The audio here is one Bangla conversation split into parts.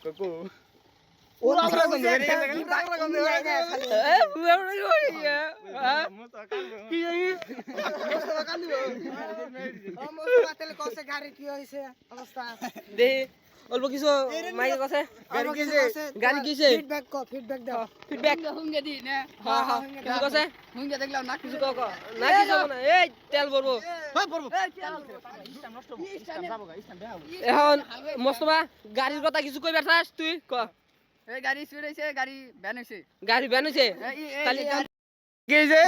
কোকো ওরা পুরা গন্ধ বেরিয়ে গেছে কি জানি মোস্তফা কান দিব ও মোস্তফা তেলে কসে গাড়ি কি হইছে অবস্থা দে অল্প কিছু মাইকে কছে গাড়ি কিছে ফিডব্যাক দাও ফিডব্যাক হুঙ্গে দি না হ্যাঁ হ্যাঁ কিছু কছে হুঙ্গে দেখলাম না কিছু কক না কিছু না এই তেল ভরবো এখন মোস্তফা গাড়ির কথা কিছু কইবার চাস তুই ক এই গাড়ি স্পিড হইছে গাড়ি ভ্যান হইছে গাড়ি ভ্যান হইছে তাহলে গেছে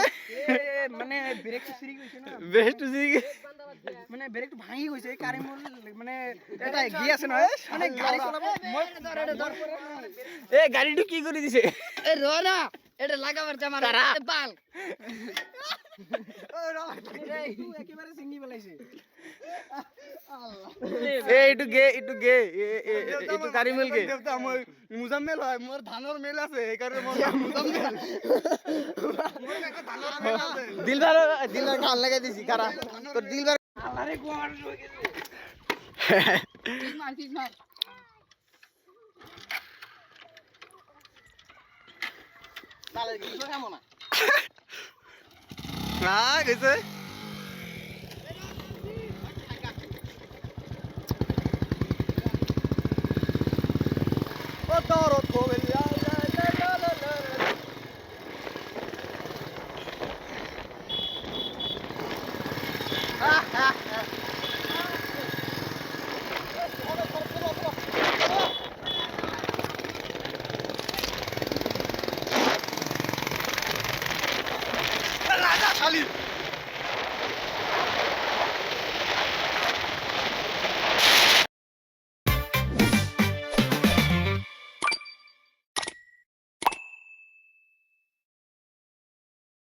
মানে ব্রেক সিরি কইছে না বেস্ট সিগি মানে ব্রেক ভাঙি কইছে কারে মোর মানে এটা গি আছে না মানে গাড়ি চালাবো এ গাড়িটো কি করে দিছে এ রোনা এটা লাগাবার জামা বাল ও রা তুই একেবারে সিঙ্গি বলাইছে এ ইটু গে ইটু গাড়ি মিল গে দেবতা মই মুজাম্মেল হয় মোর ধানৰ মেল আছে এই কারণে মোর মুজাম্মেল দিলবার গাল লাগাই দিছি কারা তোর দিলবার আরে গোয়ার হয়ে গেছে ঠিক মার তাহলে কিছু কেমন না না গেছে ও তোর